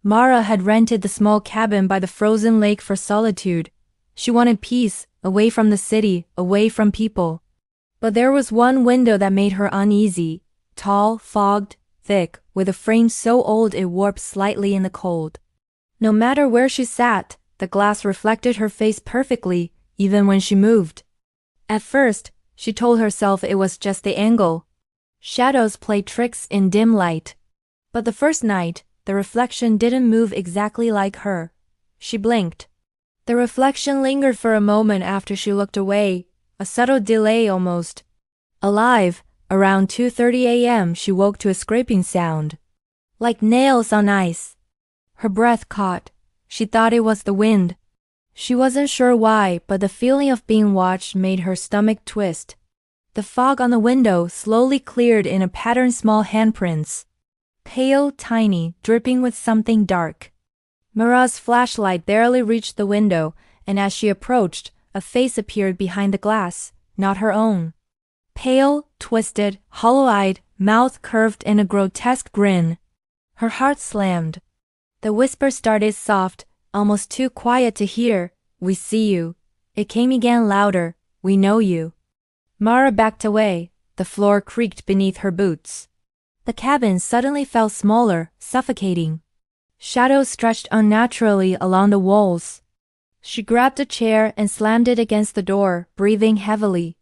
Mara had rented the small cabin by the frozen lake for solitude. She wanted peace, away from the city, away from people. But there was one window that made her uneasy, tall, fogged, thick, with a frame so old it warped slightly in the cold. No matter where she sat, the glass reflected her face perfectly, even when she moved. At first, she told herself it was just the angle. Shadows play tricks in dim light. But the first night, the reflection didn't move exactly like her. She blinked. The reflection lingered for a moment after she looked away, a subtle delay almost. Alive, around 2:30 a.m. she woke to a scraping sound. Like nails on ice. Her breath caught. She thought it was the wind. She wasn't sure why, but the feeling of being watched made her stomach twist. The fog on the window slowly cleared in a patterned small handprints. Pale, tiny, dripping with something dark. Mara's flashlight barely reached the window, and as she approached, a face appeared behind the glass, not her own. Pale, twisted, hollow-eyed, mouth curved in a grotesque grin. Her heart slammed. The whisper started soft, almost too quiet to hear. "We see you." It came again louder. "We know you." Mara backed away. The floor creaked beneath her boots. The cabin suddenly felt smaller, suffocating. Shadows stretched unnaturally along the walls. She grabbed a chair and slammed it against the door, breathing heavily.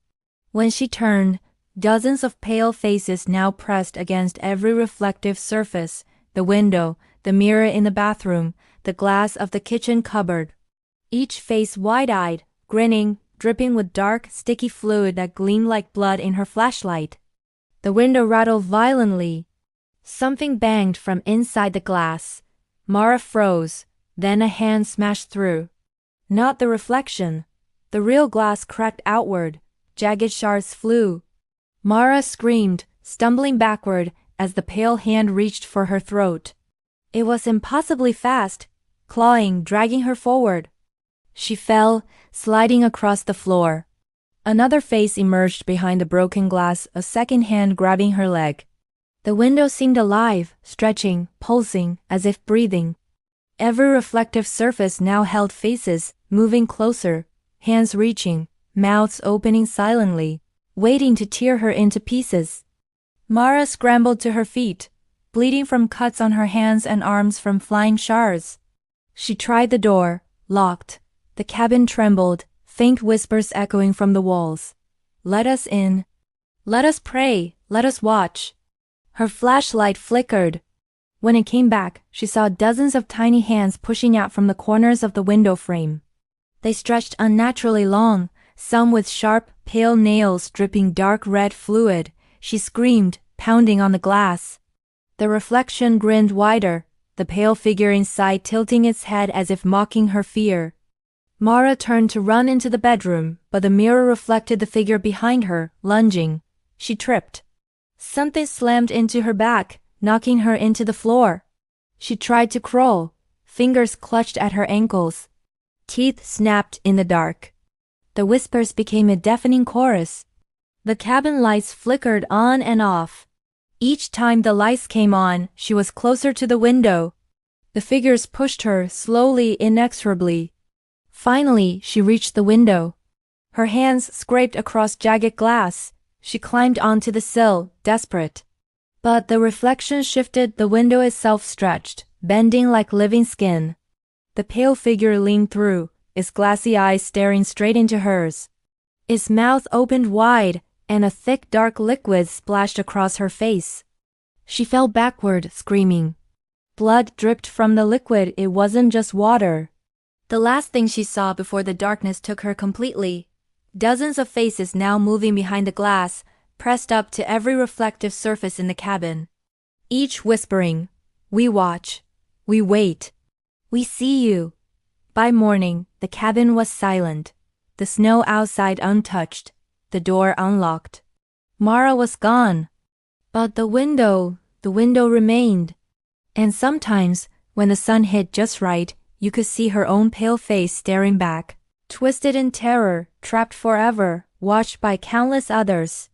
When she turned, dozens of pale faces now pressed against every reflective surface, the window, the mirror in the bathroom, the glass of the kitchen cupboard. Each face wide-eyed, grinning, dripping with dark, sticky fluid that gleamed like blood in her flashlight. The window rattled violently. Something banged from inside the glass. Mara froze, then a hand smashed through. Not the reflection. The real glass cracked outward. Jagged shards flew. Mara screamed, stumbling backward as the pale hand reached for her throat. It was impossibly fast, clawing, dragging her forward. She fell, sliding across the floor. Another face emerged behind the broken glass, a second hand grabbing her leg. The window seemed alive, stretching, pulsing, as if breathing. Every reflective surface now held faces, moving closer, hands reaching, mouths opening silently, waiting to tear her into pieces. Mara scrambled to her feet, bleeding from cuts on her hands and arms from flying shards. She tried the door, locked. The cabin trembled, faint whispers echoing from the walls. "Let us in. Let us pray. Let us watch." Her flashlight flickered. When it came back, she saw dozens of tiny hands pushing out from the corners of the window frame. They stretched unnaturally long, some with sharp, pale nails dripping dark red fluid. She screamed, pounding on the glass. The reflection grinned wider, the pale figure inside tilting its head as if mocking her fear. Mara turned to run into the bedroom, but the mirror reflected the figure behind her, lunging. She tripped. Something slammed into her back, knocking her into the floor. She tried to crawl. Fingers clutched at her ankles. Teeth snapped in the dark. The whispers became a deafening chorus. The cabin lights flickered on and off. Each time the lights came on, she was closer to the window. The figures pushed her slowly, inexorably. Finally, she reached the window. Her hands scraped across jagged glass. She climbed onto the sill, desperate. But the reflection shifted, the window itself stretched, bending like living skin. The pale figure leaned through, its glassy eyes staring straight into hers. Its mouth opened wide, and a thick dark liquid splashed across her face. She fell backward, screaming. Blood dripped from the liquid. It wasn't just water. The last thing she saw before the darkness took her completely. Dozens of faces now moving behind the glass, pressed up to every reflective surface in the cabin. Each whispering, "We watch. We wait. We see you." By morning, the cabin was silent. The snow outside untouched. The door unlocked. Mara was gone. But the window remained. And sometimes, when the sun hit just right, you could see her own pale face staring back, twisted in terror, trapped forever, watched by countless others.